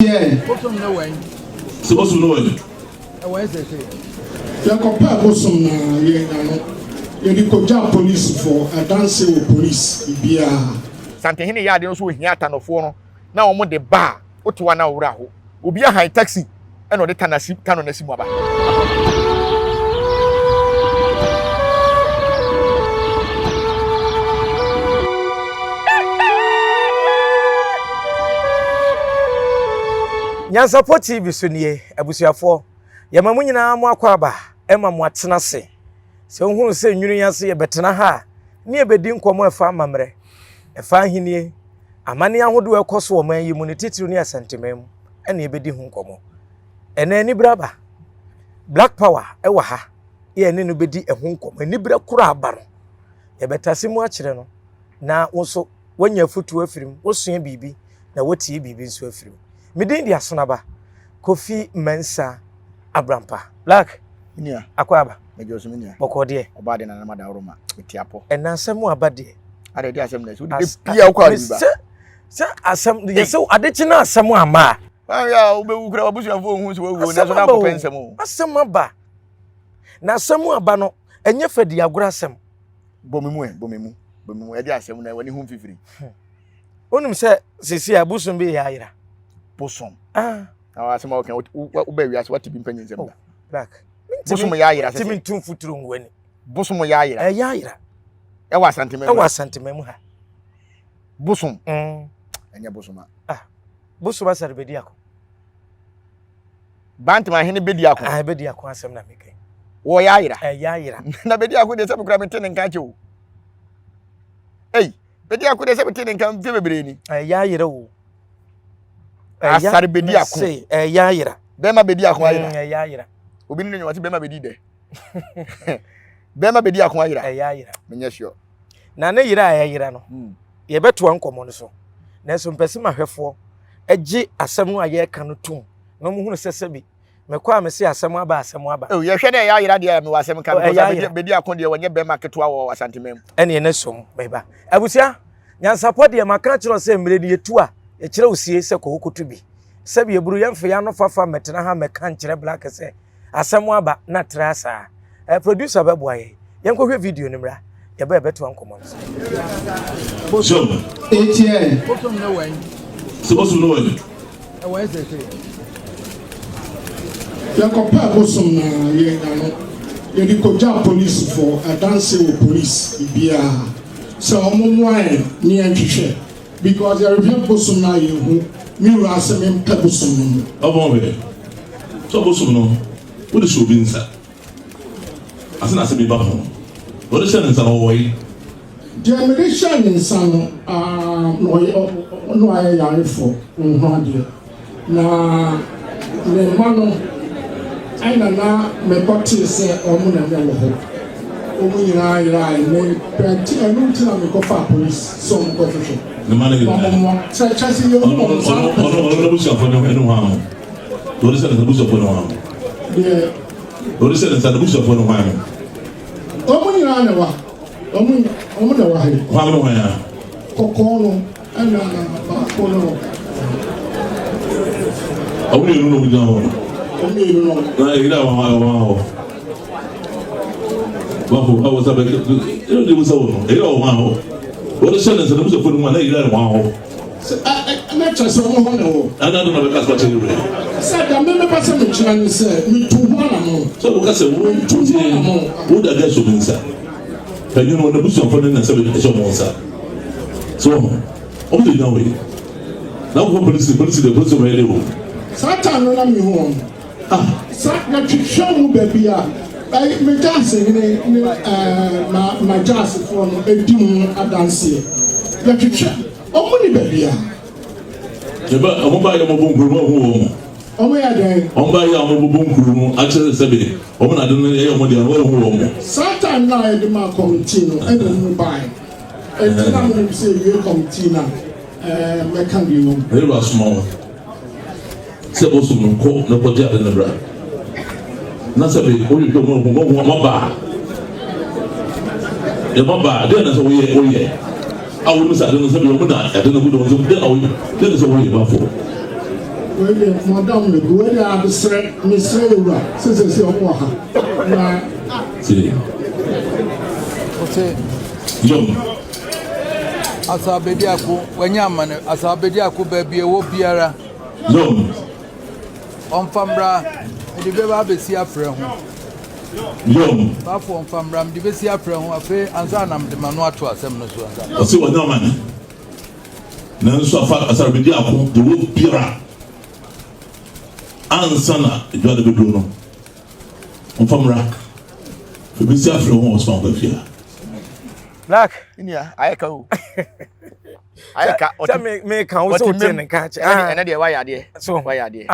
Yeah. Supposed to know it. You compare bosom na you go job police for a dance with police bia. Sante hene yade no so ohia atanofo no na omo de ba otowa na wura ho. Obi a high taxi e no de tanasi kano na simu aba. Nyansa po TV so nie abusuafo yamamu nyina mo akwaba ema mo atena se se ohunu se nwunu yanse ye betena ha ne ebedi nkomo efa amamre efa hinie amane ahodo ekoso wo man yi mu ne titiru ne asantemam ene ebedi hu nkomo ene ni braba black power ewa ha ye ne no bedi ehu nkomo ni bra kura aba no ye betase mu akire no na wonso wanya futu afirim wosua bibi na wotie bibi nso afirim midin dia sonaba Kofi Mensa Abrampa Black nia akwaba mejo so nia bokode obade na na daworoma etiapo enansemu abade ade dia asem na so de pia kwa biba se asem de se adechina asem ama ya obewu kura obusuafo ohun se wewu na so na ko pensem o asem aba na asem aba no enye fadi agora asem bomimu e dia asem na wani hu fifiri onum se sisi abusum be ya ayira bosom asem o kan oba wiase wati bi mpanyin sem da Black bosom ya ayira se timi tun futuru ngwani bosom ya ayira ya ayira e wa santemem ha bosom enye bosom bosom asar bedi akọ bantima hene bedi akọ bedi akọ asem na mekai wo ya ayira ya ayira na bedi akọ de se bikura metene nka che o bedi akọ de se metene nka mfe bebre ni ya ayira o asar bedi akọ ya ayira bema bedi akọ ayira ya ayira obi ni nyawati bema bedi de bema bedi akọ ayira ya ayira menye sure na ne yira ya ayira no ye beto ankomo no so na so mpese mahwefo agi asem no aye ka no tum no mu hunu sesebi mekwa amese asem aba ye hwe de ya ayira de me wasem ka bedi akọ de wonye bema keto awo asantemem ene ne som beba abusia nyansa pode maka kiro se mre de yetu a ye kire osie se ko hokotu bi sebi eburu yemfe ya no fafa metena ha meka nkire Black se asem aba na trasa producer bebo aye yenko hwe video ni mra ye ba beto ankomo so Bosom. ATN. Supposed to know it. You compare bosom na you go job police for a dance with police bia. So omomwan ni antwehwe because you review bosom na you mi ra asem bosom no. Abon so bosom no. What is your inside? Asana asem ba ho. What is your inside away? The medication in some no I am for na the man I na me body say omu na me wo omu nyina ira me penti anu ti na me go for police so mo go for The man is say chasi yo mo no bush for no ha. What is the bush for no ha? the What is the bush for no ha? omu nyina na wa omu na wa he Wa no ha. kokolo ana ba kono Awu ni no buja ho. omi no Na ira wa. Wafu awu sabe iro de busa wo. Ira wa ho. What is the bush for no ha na ira wa ho. na chasi omo ho na wo Ana do na be kaspa chere re. say da me pasa me chira ni say me tu ho na mo So wo kase wo wo da ga so binsa. Penyu no na busa for na sabe e so mo sa. So o do na we. Na wo police de police me lewo. Satan no na me ho sat na twehwe wo babia ai me jase ni ma jase for no edi mu adanse ya twehwe omo ni babia Jeba omo ba ya mo bonkuru mo ho. omo ya den Omo ba ya mo bonkuru mo a chere sebe. Omo na de no ye omo de no ho mo. Satan na e de ma committee no e de no bai e de na mo say we committee na me kan bi no E ro asmo. Se bo so no ko na ko dia de na bra. Na sebe o yi do mo ba. E mo ba de na so o ye. Awu no sa de no sebe o mo na de no bu do so de awu de so o ye ba fo. Wele madam le wele absre misre ura sese omo ha na See. Ote Young. asabedi ako wanya mane asabedi ako baabi ewo biara Young. onfamra de beba besi afre ho Young. bafo onfamra de besi afre ho afi anza na de manu ato asem no so anza O se wanya man. Na nso afa asarbedi akon de wo bira. Ansana edwa de bedu no. Onfamra. Bisi afre ho o so afia. Black. Inia ayeka o. Ayeka o Tell me kan wo so tin nka che. Ena de wa yade. So Wa yade.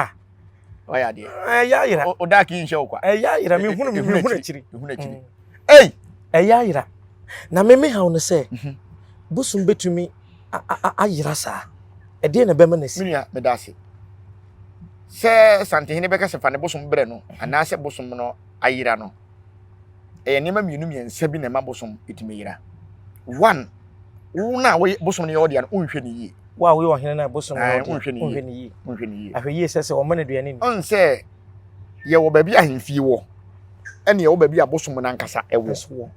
Wa yade. Ya yira. O da ki nhwe kwa. Ya yira me hunu chiri. Ei! Ya yira. Na me ha no se. Busum betumi ayira sa. E de na bema na si. Minia me dase. Se santehene beka se fa ne busum bre no, ana se busum no ayira no. E nema mienu miensa bi na ma busum etime yira. One, una we busum ne yodi an unhwe ne yi. Wa we ohene na busum no unhwe ne yi. Unhwe ne yi. Ahwe sese o mane duane ni. On se ye wo ba bi ahemfie wo. Ene ye wo ba bi abusum na nkasa ewo.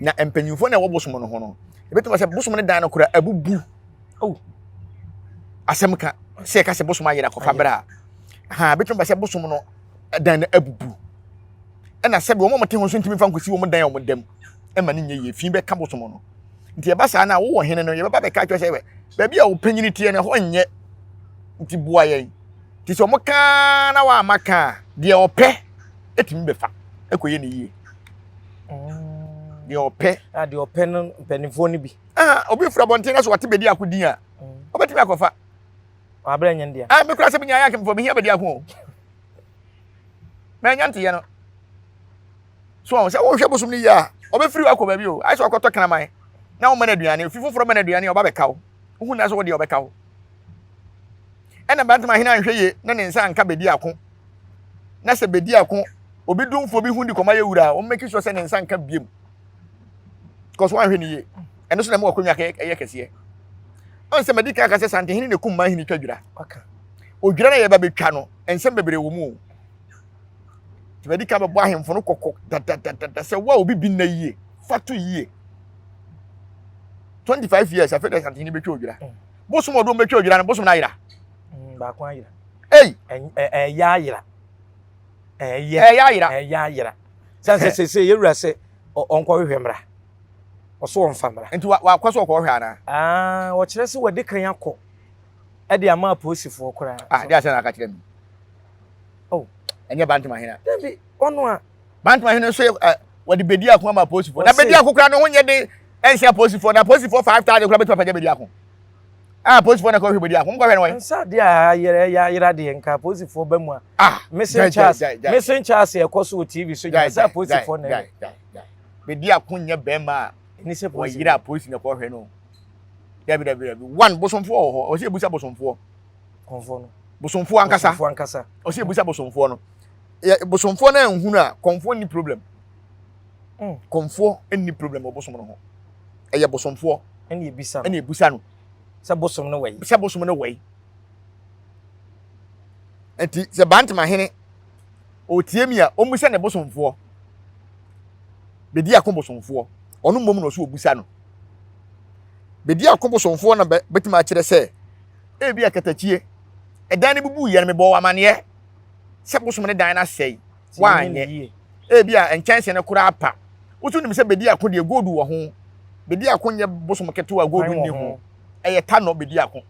Na empanyufo na wo busum no ho no. Ebetuma se busum ne dan no kura abubu. Oh. Asemka se ka se busum ayira kofa bra. Ha betuma se busum no dan na abubu. Ena se be wo mo te ho so ntimi fa nkosi wo mo dan wo dem. Ema ne nye ye fi be ka busum no. Nti e ba sa na wo hene no ye ba be ka twa se we. Ba bia wo panyini tie ne ho nye. Nti bua ye. Ti so mo ka na wa maka de ope etimi be fa. Ekoye ne yie. De ope. De ope no penifo ni bi. Obi fura bonten so wate bedi akodi a. Obetimi akofa. Abra nya ndia. Me kura se bi nya ya kemfo bi hia bedi ako. Me nya ntiye no. So se wo hwe bosum ni ya. Obe firi akọ bi o. Ai so akoto kana man. Na wo mana aduane, fifoforo mana aduane oba be kawo. Hu na so wo de obe kawo. Ena bantama hina nhwe ye na ne nsa nka bedi ako. Na se bedi ako obi dumfo bi hu ndi koma ye wura, o make sure se ne nsa nka biem. Because one hwe ni ye. Eno so na me wakonwa ka ye kese. On se medika ka se sante hini ne kumma hini twadwira. Aka. Odwira na ye ba betwa no, ensem bebre wo mu. Ti medika ba bo ahemfo no kokko da se wa obi bi na yie, fatu yie. 25 years after sante hini betwa odwira. Bosum odom betwa odwira na bosum na ayira. Ba kwa ayira. Ei, ya ayira. Ya ayira. Ya ayira. Se ye wura se onko hwehwemra. Oso onfamra. Enti wa kwaso okọ hwe ana. Wo kire se wodi kan yakọ. E de ama aposifo kora. Dia se na aka kire mi. Oh, enye bantama hina. Dabi onu a bantama hina so wodi bedi akọ ama aposifo. Na bedi akọ kora no ho nye de ense aposifo na aposifo 5000 kora betu pa bedi akọ. Aposifo na ko hwe bedi akọ. Mo ko hwe no we. Nsa de a yira de nka aposifo ba mu a. Missing chance e ko so TV so nya sa aposifo na. Bedi akọ nya bema ni se po yira aposi na ko hwe no. Dabi one bosomfo ho o se ebusa bosomfo konfo no bosomfo ankasa o se ebusa bosomfo no bosomfo na nhunu a konfo ni problem konfo any problem obosom no ho eye bosomfo ene ebusa no se bosom no wei enti se bantama hene o tie mi a o musa ne bosomfo bedi akon bosomfo onu mom no so obusa no bedi akobosomfo na betima kire se ebi akatachie edan ne bubu ye ne me bo wamane se bosom ne dan na sei wanye ebi a enchanse ne kura apa utu nim se bedi akon de godu wo ho bedi akon ye bosom keto a godu ni ho eye ta no bedi akon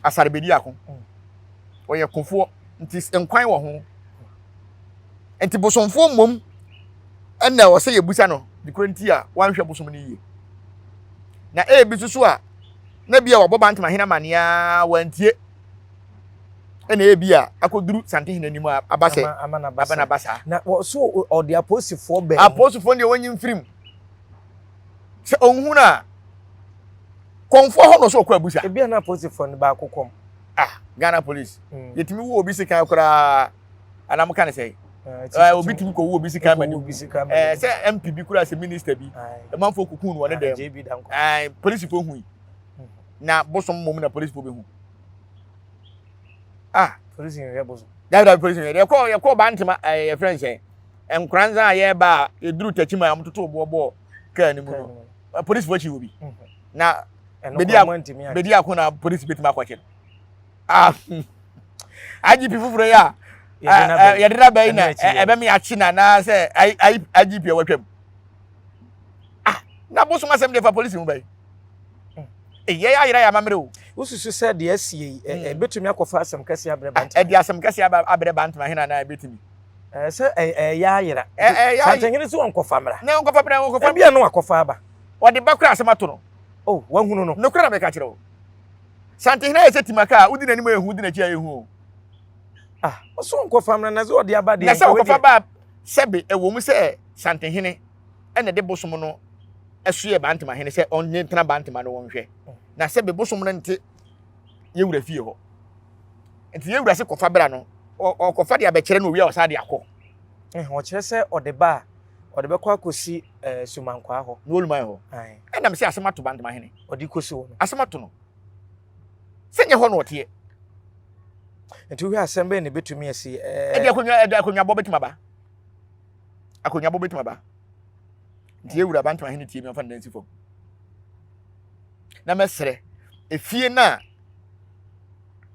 asare bedi akon oye konfo nti enkwan wo ho enti bosomfo mom ena wo se ye busa no dikranti a wanhwe bosom ne yie na ebi susu a na bia wo bantama hina mania wantie ena ebi a akoduru sante hina nimu abase abana basa na so o de aposifo be aposifo ne wonyi mfirim se onhuna konfo ho no so kwa busa ebi na aposifo ne ba kokom Ghana police yetimi wo obi sika kura anam kan sei obi timi ko wo obi sika mani se MP bi kura se minister bi e manfo kokun no ne dem police fo hu na bosom mom na police fo be hu Police in rebels. That police in you call Bantam a friend say. And Kranza ye ba e duru tachima am to bo ka ni mu. Police what you will be. Na bedi akona police bit ma kwache. IGP fufuro ya. Ya dira be na ebe me achi na say IGP e watwam. Na boso masem de fa police mu bai. Ye ayira ya mamre o. Ususu said the SCA betumi akofa asem kase abre bant. E di asem kase abre bant ma hena na betumi. Say ya ayira. Santehene so onkofa mra. Na onkofa mra onkofa. Bia no akofa aba. Odi bakura asem ato no. Oh, wanhunu no. No kura be ka kire o. Santehene e setimaka udi nanim ehu udi na chi ehu. So onkofa mra na zo odi aba de. Na se onkofa ba sebe e wo mu se Santehene e na de bosom no esuye bantima hene se onye ntena bantima no wonhwe na se be bosom no nte yewura fie ho enti yewura se kofa bra no o kofa de abekere no wi a osade akọ o kire se odeba odebekọ akosi sumankwa ho no olumai ho na me se asemato bantima hene odi kosi wo no asemato no se nye ho no ote enti wi asembe ne betumi asi e de akonya bo betima ba akonya bo betima ba die wura bantam hene tie mi afa ndansi fo na mesre efie na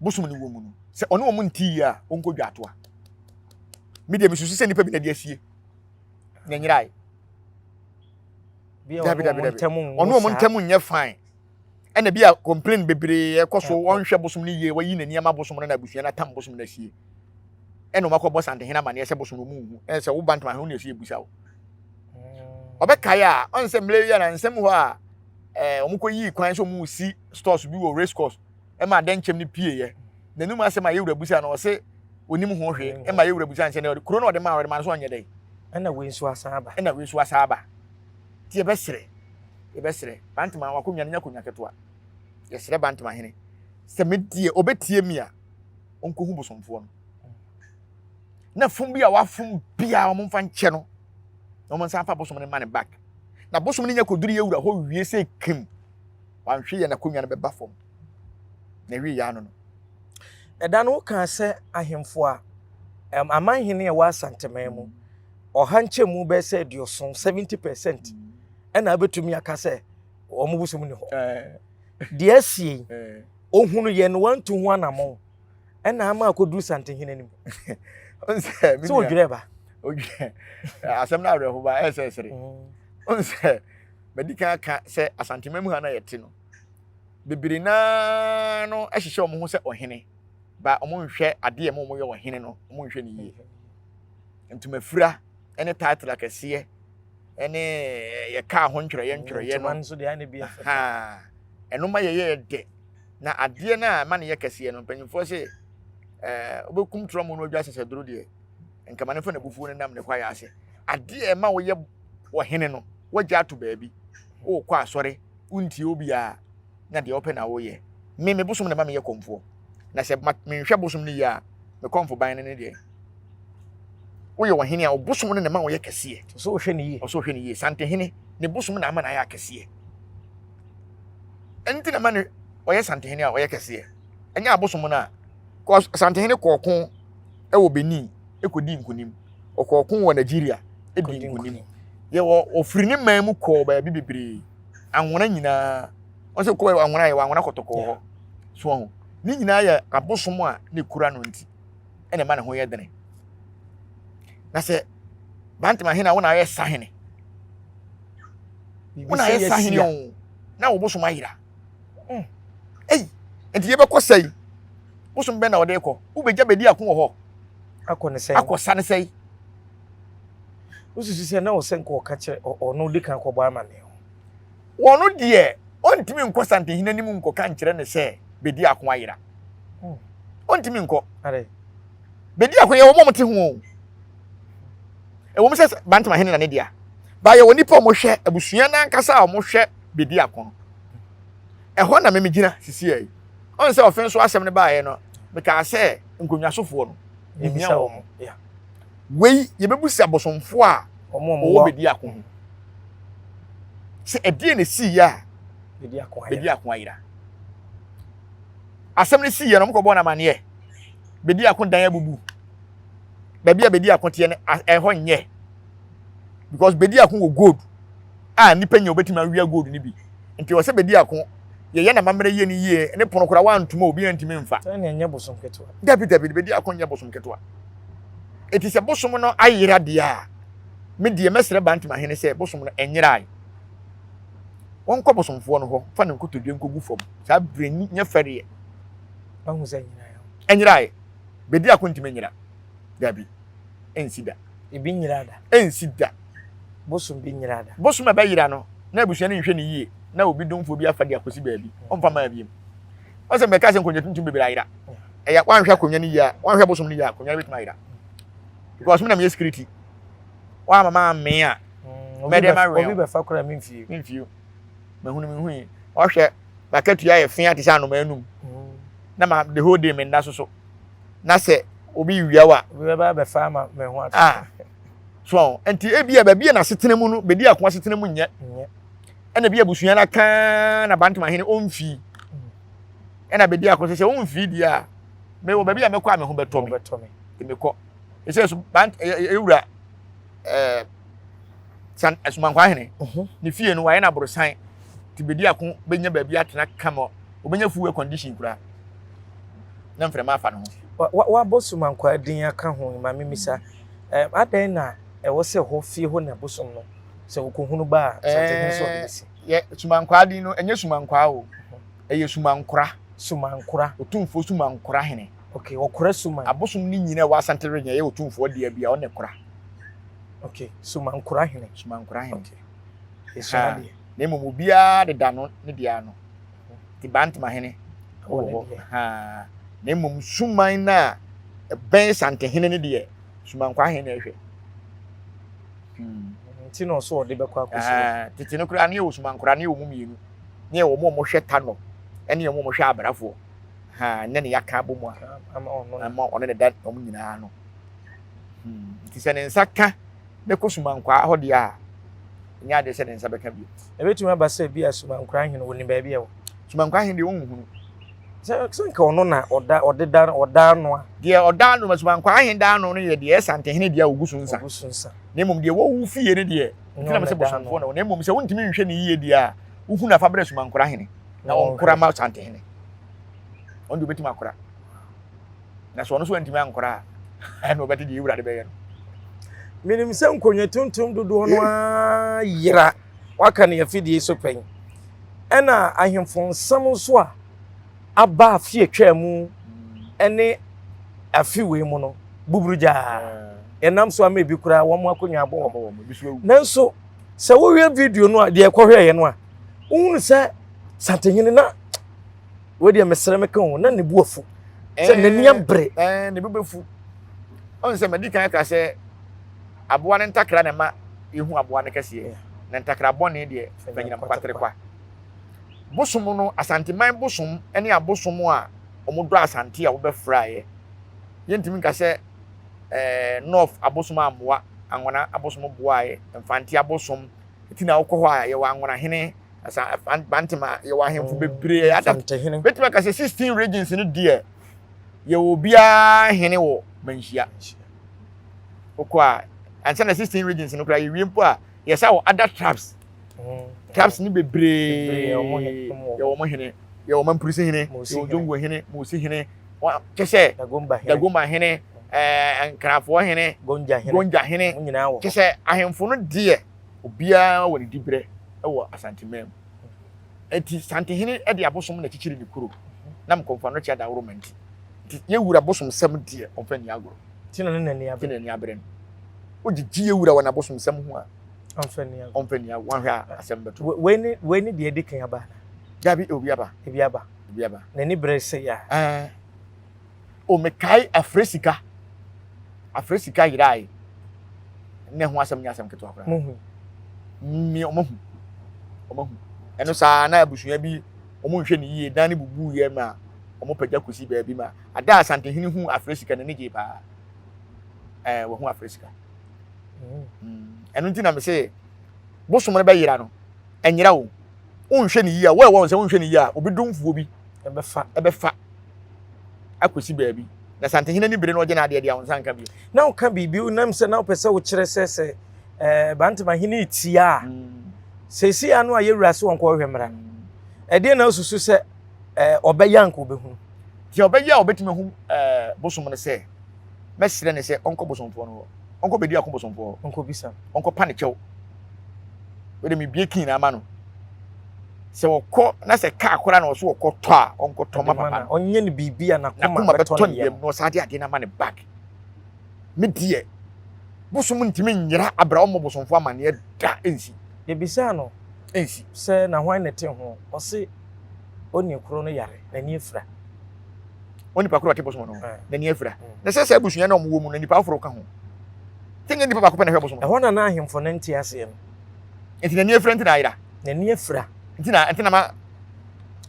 bosum ni wo mu no se ono wo mu nti ya onko dwato a me de misusu se nipa bi na de asie nyanyirai bi ono wo ntemu nye fine ena bi a complain bebre e koso wonhwe bosum ni ye wayi na niam bosum na abusua na tam bosum na asie ena makọ bo Santehene ma na se bosum no mu hu en se wo bantam hene na asie busa wo obekaya on se mleya na nsem ho a omukọ yi kwan so mu si stores bi wo race course e ma den chem ni pie ye nanu ma se ma yewura busa na o se onim ho hwe e ma yewura busa nche na kuro na o de ma so onye dai ena we nsu asaba ti e besere bantama wakonya nya konya keto a ye sere bantama hene se medie obetie mi a onko hu bosomfo no na fum bi a wafum bia o mfa nche no no man sa fa bosom ne man back na bosom ne nya koduri yewura ho wie se kim wanhwe ye na konwa ne beba fom na wi ya no eda no ka se ahemfo a amanhene e wa Asantema mu ohanche mu be se dioson 70% ena abetumi aka se omo bosom ne ho de asie ohunu ye no wantu ho anamon ena ama akoduru Santehene nim onse so odreba asem na awre ho ba esesere onse medika ka se Asantema mu ha na yete no bibiri na no ehihye omo ho se ohene ba omo nhwe ade em omo ye ohene no omo nhwe ni yie ntumafura ene title akese ene ye ka ho ntwere ye no nso de ane bia eno ma ye de na ade na ma ne ye kese no mpanyimfo se obekum tromo no odwa sese duro de nkama ne fa na bufu ne nam ne kwa ya ase ade ma wo ye ohene no wagya ato baabi wo kwa asore unti obi a na de open na wo ye me bosom ne ma me ye komfo na se me hwe bosom ne ya me komfo ban ne de wo ye ohene a obosom ne ma wo ye kese so wo hwe ne yi so hwe ne yi Santehene ne bosom na ama na ya kese enti na ma ne wo ye Santehene a wo ye kese enya abosom na ko Santehene kokon e wo Benin ekodi nkunim okokon wo Nigeria edi nkunim ye wo ofiri ne man mu ko ba bibibiri anwona nyina on se ko anwona ye anwona kotoko ho so ho ni nyina ye abosom a ne kura no nti ene ma ne ho ye dene na se Bantama hena wona ye sahene wona ye sahene o na wo bosom ayira enti ye be ko sai bosom be na wo de ko wo be gya bedi akon ho akone sei akosa ne sei ususu se na wo senko ka kire ono de kan ko bo amane wono de ontimi nko Santehene anim nko kan kire ne se bedi akon ayira ontimi nko are bedi akon ye wo momte ho e wo mse Bantama hene na ne dia ba ye woni pa mo hwe abusua na nkasa mo hwe bedi akon e ho na me gina sisi ai on se ofen so asem ne ba ye no me ka se nkonwasofo no emia wo ya wei ye bebusi abosomfo a omo bedi akon se edie ne si ya bedi akon ayira asem ne si ya no mko bo na mane bedi akon dan abubu baabi a bedi akon te ne ɛhɔ nyɛ because bedi akon wo gold nipa nya obetimi awia gold ni bi nti wose bedi akon ye na mamre ye ni ye ne pono kora wa ntuma obi antimi mfa na nya bosom ketewa dabi bedi akon nya bosom ketewa eti se bosom no ayira de a me de mesre bantima hene se bosom no enyira ai won kɔ bosomfo no hɔ fa ne nkotodwe nkogu fam saa breni nya fɛre ahu sɛ nyina enyira ai bedi akon ntimi enyira dabi ensida ebi nyira da ensida bosom bi nyira da bosom ba yira no na abusua ne nhwɛ ne yie na obi domfo bi afa de akosi baabi ɔmfa ma biem ɔsɛ mɛka sɛ nkonwa tuntum bebere ayira ɛya wanhwɛ akonwa ne yia wanhwɛ bosom ne yia akonwa betuma ayira because me na me security wa mama me a me de ma obi be fa kora me mfie mahunu ɔhwɛ bakatu ya yɛ fia te sɛ anoma anum na ma the whole day me nda so na sɛ obi wia wa obi be fa ma me ho so enti ebia ba bia na setena mu no bedi akwa setena mu nyɛ ɛna bia busua na kan na bantam ahene omfi ɛna bedi akwa sɛ omfi dia me wo ba bia mekɔ a me ho betɔ me mekɔ ɛsɛ so bant ewura san asumankwa ahene ne fie no wa na borosan ti bedi akwa benya ba bia atena kama obenya fuwe condition kura na mfrema afa no wa bosumankwa din aka ho ma memisa adan na ɛwɔ sɛ hɔ fie hɔ na bosom no sɛ wokohunu ba sate so ɔbɛsi ye sumankwa din no enye sumankwa o eye sumankura otumfo sumankura hene okay wɔkora suman abosom ni nyina wa santere nya ye otumfo dia bia ɔne kora okay sumankura hene okay esade na emu bia de da no ne dia no ti bantima hene na emu suman na ben sante hene ne dia sumankwa hene hwɛ nti no so ɔde bɛkɔ akɔso tete no kura ne wo sumankura ne wo mu mienu ne wo mo hwɛ tano ɛne wo mo hwɛ abrafo ne ne yaka bomu ama ɔno ne da ɔmo nyinaa no nti sɛ ne nsa ka ne kɔ sumankwa hɔ de a nya de sɛ ne nsa bɛka bi ebetumi aba sɛ bi asumankwa hene woni baabi ɛwɔ sumankwa hene de wo hunu sɛ nka ɔno na ɔda no a deɛ ɔda no sumankwa hene da no yɛ deɛ sante hene deɛ ogusu nsa na mmom deɛ wo fie ne deɛ ntina me sɛ bosomfo no na mmom sɛ wontimi nhwɛ ne yie deɛ a wohu na fa brɛ sumankora hene na ɔnkora ma sante hene ɔnde obetimi akora na so ɔno so antimi ankora a ɛna ɔbɛte deɛ ewura de bɛyɛ no minim sɛ nkonwa tuntum dodo no a yira waka ne yɛfidie so pɛn ɛna ahemfo nsɛm so a aba afie twa mu ɛne afiwe mu no buburuja enam so ama bi kura wo mo akonwa abo nanso sɛ wo hwɛ video no a de ɛkɔhwɛ yɛ no a wohunu sɛ santehene na wo de mesere meka ho na ne buafu sɛ nani abre ne bubefu on sɛ medika ka sɛ aboa ne ntakra ne ma ehu aboa ne kɛse na ntakra bɔne de fanyina kwatere kwa bosom no asanteman bosom ene abosom a omodo asante a wo bɛfraaye yentimi ka sɛ north abosom amoa anwana abosom boaye mfante abosom etina wokɔ hɔ a ye wa anwana hene asa bantima ye wa hemfu bebre adam betima ka sɛ 16 regions no de ye obia hene wo manhia okɔ a ansa na 16 regions no kra ye wiempo a ye sa wo other tribes traps ni bebre ye wo mo hene ye wo mampurisi hene ye wo jongo hene musi hene wa kese dagomba hene nkrafo hene gonja hene kese ahemfo no de obia wo ne dibre wo asantemam eti sante hene e de abosom na chichiri ni kuro na mkomfa no chia da romanti ye wura bosom sam de onfa ni agoro tina ne nani abre ogigi ye wura wana bosom sam ho a onfa ni wan hwa asem beto we ni de edikan aba gabi obiaba nani bre se ya o mekai afresika yirai ne ho asem nya asem keto akora mi omohu eno sa na abusua bi omo nhwe ne yie dan ne bubu ye ma omo pagya kosi baabi ma ada asante hene hu afresika ne je pa wo hu afresika eno ntina me se bosom ne ba yira no enyira wo nhwe ne yie a wo se nhwe ne yie a obi domfuo bi ebefa akosi baabi na santehene ni bere no gye na ade dia wonsan ka bi na wo ka bibi unam sɛ na wo pɛ sɛ wo kyerɛ sɛ bantama hene tia sesi anu a yewura se won ko hwɛ mra ɛde na osusu sɛ ɔbɛyanka obɛhu ti ɔbɛya obetime hu bosom no sɛ mɛsrɛ ne sɛ ɔnkɔ bosomfo no ɔnkɔ bedi akɔ bosomfo onko bisa ɔnkɔ pa ne kyɛw wede me bie kin na ama no sɛ wɔkɔ na sɛ ka akora na ɔso wɔkɔ tɔ a ɔnkɔ tɔ ma papa ɔnye ne bibi a nakoma bɛtɔ ne yam no ɔsa ade na ma ne bag me die bosom ntimi nyira abra ɔmo bosomfo amane da ensi yebisa no ensi sɛ na hwan ne te ho ɔse oni kuro no yare na ni efra oni pa kuro te bosom no na ni efra na sɛ abusua na ɔmo wɔ mu na nipa aforo ka ho tinga nipa ba ko pɛ na hwɛ bosom ɛhɔ na na ahemfo ne nte ase no enti na ni efra nti na ayira na ni efra enti na ma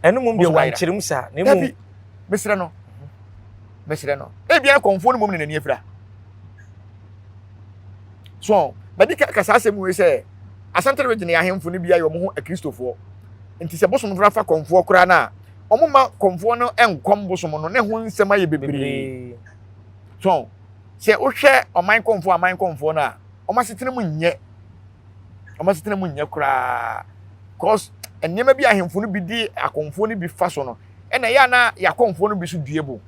ɛno mum de wankyerem sa ne mum mesrɛ no ebia konfo no mum ne na ni efra so badi ka sa asɛm we sɛ asantare we gine ahemfo no bia yɛ ɔmo ho akristofo enti sɛ bosom fra fa konfo kora na ɔmo ma konfo no enkom bosom no ne ho nsɛm ayɛ bebree so sɛ wohwɛ ɔman konfo no a ɔmo asetena mu nyɛ kora cause enema bi ahemfo no bi di akonfo no bi fa so no ɛna ya na yakonfo no bi so duebo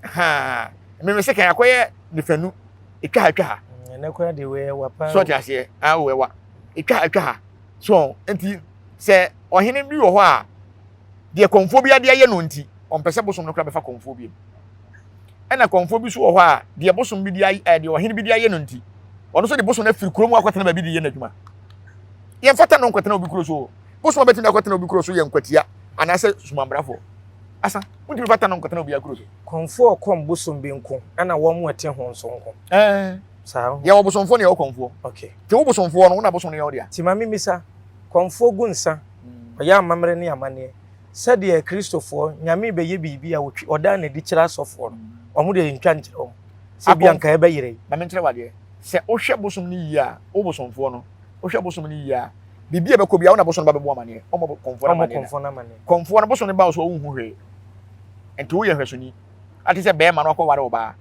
ha me se kan akoye ne fanu etwa ne kora de we wa pa so tiase a we wa etwa so enti se ohene bi wo ho a de konfo bi ade aye no nti on pese bosom no kra be fa konfo bi ɛna konfo bi so wo ho a de bosom bi de aye de ohene bi de aye no nti ono so de bosom na firi kurom akwatena ba bi de ye na dwuma ye mfata no nkwatena obi kuro so bosom betim na akwatena obi kuro so ye nkwatia anase sumambrafo asa wonti fata no nkwatena obi akuro so konfo kom bosom bi nko ana wo mo ete ho nso nko sa ya wo bosomfo ne ya wo konfo okay te wo bosomfo no na bosom ne ya wo dia ti mami misa konfo gu nsa oya amamre ne amane sɛdeɛ kristofo nyame bɛyɛ bibi a wotwi ɔda na di kyerɛ asɔfo no ɔmo de ntwa nkyerɛ ɔmo sɛ bia nka ɛbɛyere na me nkyerɛ wade sɛ wohwɛ bosom ne yi a wo bosomfo no wohwɛ bosom ne yi a bibi ebekɔ bia wo na bosom ba bɛbɔ amane ɔmo konfo na amane konfo na bosom ne ba wo so wo hu hwe enti wo yɛ hwɛsoni ate sɛ bɛɛma no akɔ ware ɔbaa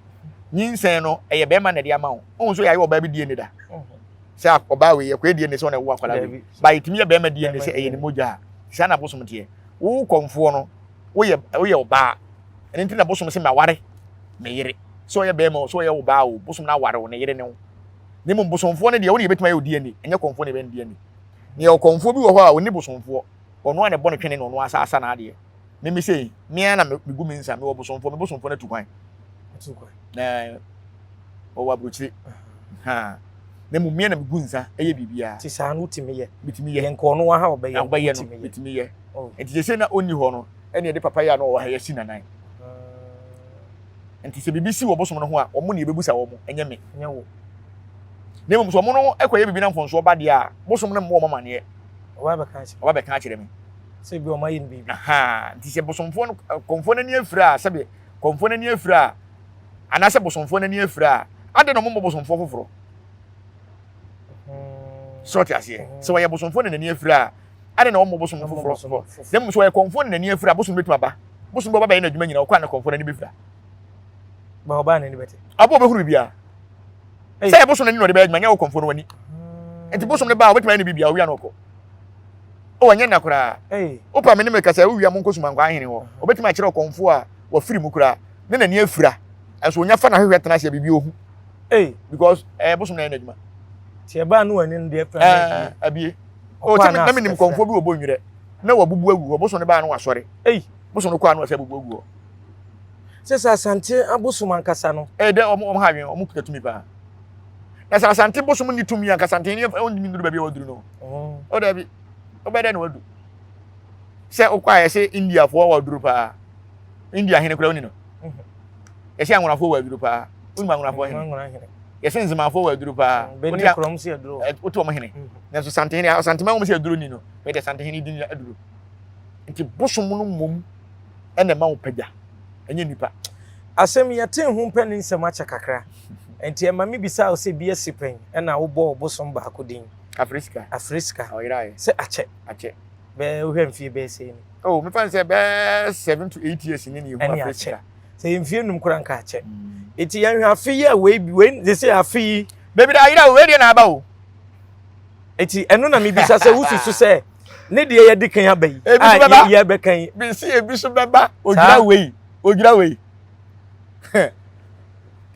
nyinsen no ɛyɛ bɛɛma na de ama wo ɔmo so yɛ ayɛ ɔbaa bi die ne da sɛ ɔbaa we yɛ kɔ die ne sɛ ɔna wo akwala bi ba yɛtumi yɛ bɛɛma die ne sɛ ɛyɛ ne mogya sɛ na bosom teɛ wo konfo no wo yɛ ɔbaa ɛne nti na bosom sɛ ma ware me yere so yɛ bɛɛma so yɛ ɔbaa wo bosom na ware wo ne yere ne wo ne mo bosomfo ne de wo ne yɛbɛtuma yɛ odie ne ɛnyɛ konfo ne bɛn die ne ne yɛ konfo bi wɔ hɔ a wo ne bosomfo ɔno a ne bɔ ne twene no ɔno asa na adeɛ me sei me ana me gu me nsa me wɔ bosomfo na tu kwan na o wa brochire ha na mu me na me gu nsa ɛyɛ bibia ti sa no timi yɛ bitimi yɛ nko no wa ha ɔbɛyɛ no bitimi yɛ enti se na onni hɔ no ɛne de papa ya no wɔ ha yɛ si nanan enti se bibi si wɔ bosom no ho a ɔmo ne yebebusa wɔ mo ɛnyɛ me nyɛ wo ne mo so ɔmo no ɛkɔyɛ bibi na mfonso ɔba de a bosom no mo mama ne ɔba bɛka akyerɛ me sɛ bi ɔma yɛ no bibi aha enti se bosomfo no konfo na ni afira a sɛbe konfo na ni afira ana sɛ bosomfo na ni afira ade no mo bosomfo foforo sort asie so wɔyɛ bosomfo na ni afira ade na mo bosomfo foforo dem so wɔyɛ konfo na ni afira bosom betu aba bosom baba bɛyɛ na adwuma nyina ɔkɔ na konfo na ni befira ba ɔba na ni bɛte abo bɛhuru bibia sɛ bosom na ni no de bɛyɛ adwuma nyɛ konfo no wani enti bosom ne ba obetuma yɛ ne bibia ɔwia no ɔkɔ o wanyɛ na kora opa me ne me kasa owia mo nkosuma nkwa ahene hɔ obetuma kyerɛ konfo a wɔ firi mu kora ne na ni afira ɛso onya fa na hwehwɛ tena hye bibi ohu because bosom na yɛ n'adwuma tie ba no wani no de afira abie o ti na me nim konfo bi wɔ bonwire na wabubu agu bosom ne ba no wasɔre bosom no kwa no sɛ bubu agu sɛ asante abosom ankasa no de ɔmo ha hwen ɔmo kuta tumi pa na sɛ asante bosom ni tumi ankasa asante ni ɔndi mi nduru ba bi waduru no o da bi obede na wadu sɛ okwa yɛ sɛ India fo waduru pa India hene kura oni no yɛ sɛ anwona fo waduru pa oni anwona fo hene yɛ sɛ nzima fo waduru pa oni krom sɛ aduru otu ɔmo hene na so sante hene asante ma ɔmo sɛ aduru ni no bɛ de sante hene din aduru nti bosom no mom ɛna ma wo pagya enye nipa asem yɛte ho mpɛ ne nsɛm akyɛ kakra enti ɛma me bisa wo sɛ bia sipen ɛna wobɔ bosom baako din Afriska oyrai sɛ akyɛ bɛ wohwɛ mfie bɛ sɛ ni me fan sɛ bɛ 7 to 8 years ni hu Afriska Sɛ mfie num kora nka akyɛ. Eti yan hwa afi ya we they say afi. Baby da ayira we dey na aba o. Eti eno na me bisa sɛ wususu sɛ ne de ye di kan aba yi. Ye be kan. Bi si ebi so beba ogira we.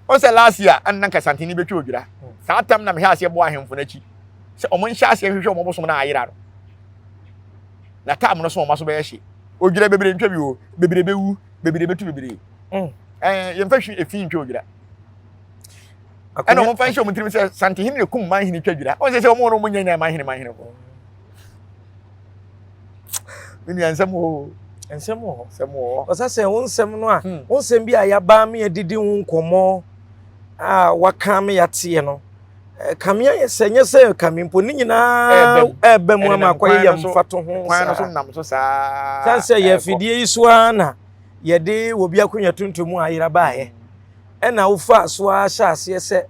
O say last year an nan ka santini betwa ogira. Saa tam na me ha ase bo ahemfo na chi. Sɛ omo nhya ase hwehwɛ omo bosom na ayira no. Na tam no so omo so be hye. Ogira bebre ntwa bi o. Bebre bewu, bebre betu bebre. Yemfa hwe efi ntwa ogira. Ana mo fa nhye omo tirim sɛ santini ne kum man hini twa ogira. O sɛ omo no mo nyanya man hini ko. Mini ansɛm o. Osa sɛ wonsɛm no a wonsɛm bi a yaba me adidi ho nkɔmɔ a waka me yate no kamia yɛsɛnyɛ sɛ kamimpo ni nyina ɛbɛ mu ama akɔyɛ yam fato ho kwan no so nam so saa kan sɛ yɛ fidie yi so ana yɛde obi akonya tuntum a yira baayɛ ɛna wo fa so a hyɛ aseɛ sɛ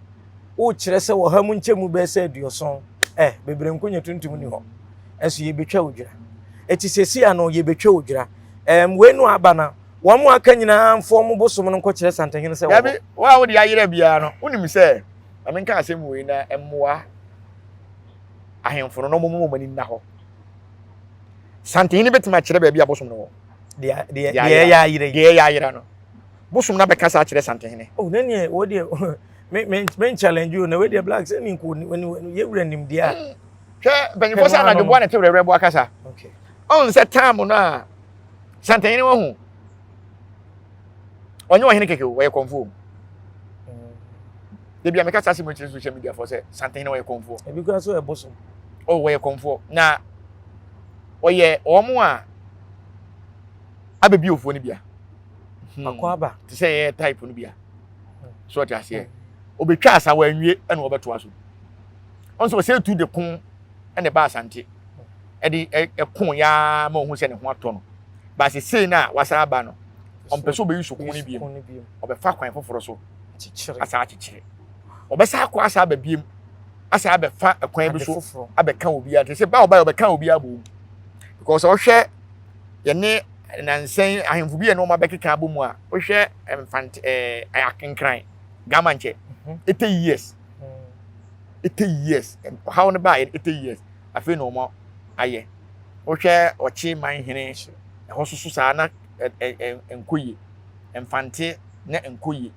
wo kyerɛ sɛ wo ha mu nkyɛmu bɛ sɛ aduoson bebre nkonya tuntum ni hɔ ɛso yɛbetwa odwira eti sesi ano yɛbetwa odwira we no aba na wo mu aka nyina mfo mu bosom no nkɔ kyerɛ santahene sɛ yabi wa wo de ayira bia no wonim sɛ amenka asɛm we na emmoa ahemfo no mo mani na hɔ santahene betima kyerɛ ba bia bosom no de ya ayira no bosom na bɛka sa kyerɛ santahene na ne wo de men challenge you na we de black say ni ko ye wura nim dia hwɛ banyifo sa na de boa na te wura boa kasa okay on set time no a santahene wo hu onye wo hene keke wo ye konfo de bia meka sase mo kyerɛ social media for say santahene wo ye konfo e bi kwa so e bosom wo ye konfo na wo ye omo a abebi ofo ni bia akwaba te say ye type no bia so ta se obetwa asa wa anwie na obeto aso on so say tu de kun ene ba asante e de ekun ya ma ohun se ne ho ato no ba se sei na wasa ba no on peso be yusu kun ni biem obefa kwan foforo so asa chichire obesa akwa asa ba biem asa ba fa kwan bi so abeka obi a te se ba obeka obi abo because o hwe ye ne nansen ahemfu bi e no ma bekeka abo mu a o hwe infant akenkran gamanche 80 years 80 years how no ba 80 years afi no mo aye o hwe ochi man hene ho susu sa na enkoyi infante na enkoyi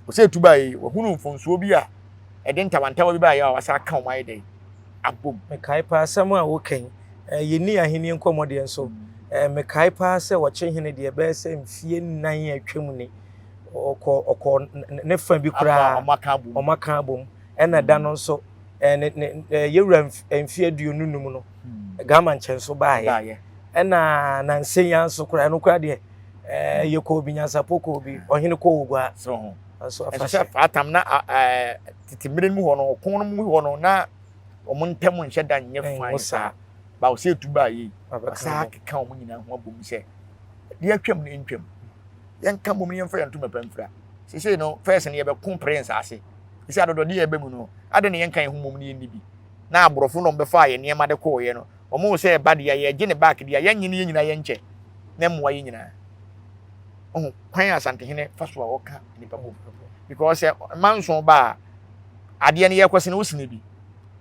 o se tuba yi wo hunu mfonsuo bi a ede ntawantawa bi ba ya wasa ka o mai dey abom me kai pa asem a wo kan yeni aheni nkomode enso me kai pa se wo che hene de be se mfie nan atwam ni oko ne fa bi kura omaka abom ena da no nso yewura mfie aduonu num no gama nkyɛnso baayɛ ɛna nansen ya nso kura no kura de yeko bi nyansa poko bi ɔhene ko ogua so afa fatam na titimire mu hɔ no kon mu hɔ no na ɔmo ntem nhyɛ da nyɛ fan sa ba o se tuba yi sa keka ɔmo nyina ho abom sɛ de atwam ne ntwam yɛnka bom ne yɛmfa yɛnto mapamfra sese no first ne yɛbɛko prince ase sese adodo de yɛbɛ mu no ade ne yɛnka yɛ ho mom ne yɛnni bi na aborɔfo no mbɛfa yɛ nneɛma de kɔɔ yɛ no ɔmo sɛ ba de yɛ gye ne back de yɛ nyine yɛ nyina yɛ nkyɛ na mmoa yɛ nyina kwan asantehene fa so a wɔka nipa bom because manso ba ade ne yɛ kwese ne wosine bi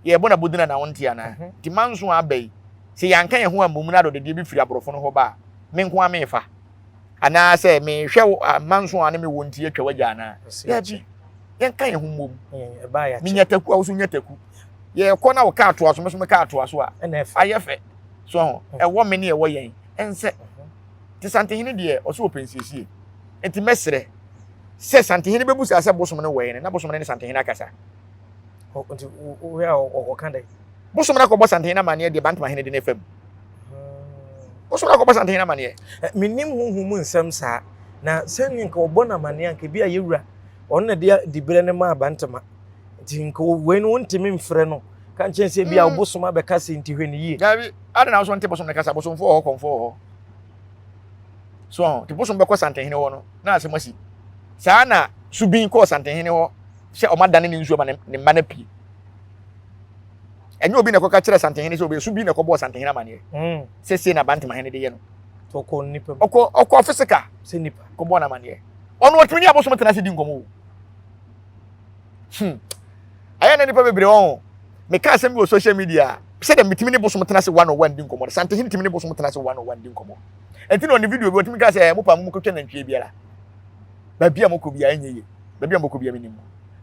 yɛ bɔ na bodina na wonte ana ti manso abai sɛ yɛnka yɛ ho amom na adodo de bi firi aborɔfo no hɔ ba me nko amefa ana sɛ me hwɛ manso ane me wontie atwa wagya ana yaji yɛnka yɛ ho mom ba ya me nyataku a wo so nyataku yɛ kɔ na wo ka ato aso me so me ka ato aso a ayɛ fɛ so ho ɛwɔ me ne ɛwɔ yɛn ɛnsɛ ti santehene de ɔso opensiesie enti mesrɛ sɛ santehene bebu sɛ bosom ne wɔ yɛn na bosom ne santehene akasa enti wo ya ɔkɔka dɛ bosom na kɔbɔ santehene amane de bantama hene de ne fam bosom na kɔbɔ santehene amane minim huhu mu nsɛm saa na sɛnni nka ɔbɔ na amane anka bi a yewura ɔno na de dibere ne ma bantama enti nka wo no ntimi mfrɛ no ka nkyɛn sɛ bi a bosom abɛka sɛ nti hwɛ ne yie gabi ade na so nte bosom ne kasa bosom fo hɔ kɔmfo hɔ so ti bosom bɛkɔ santehene hɔ no na asɛm asi saa na subin kɔ santehene hɔ sɛ ɔmadane ne nsuo ma ne mma na pie ɛnyɛ obi na kɔka kyerɛ santehene sɛ obi subin na kɔbɔ santehene amane sɛ na bantama hene de yɛ no tɔkɔ nipa ɔkɔ physical sɛ nipa kɔbɔ na amane ono otimi abosom tena se di nkomo aya na nipa bebre on me ka asem bi social media se dem mitimi ne bosom tena se 101 di nkomo Santehene timi ne bosom tena se 101 di nkomo enti no ne video bi otimi ka se mo pa mo kotwa na ntwe biara ba bia mo ko bia enye ba bia mo ko bia menim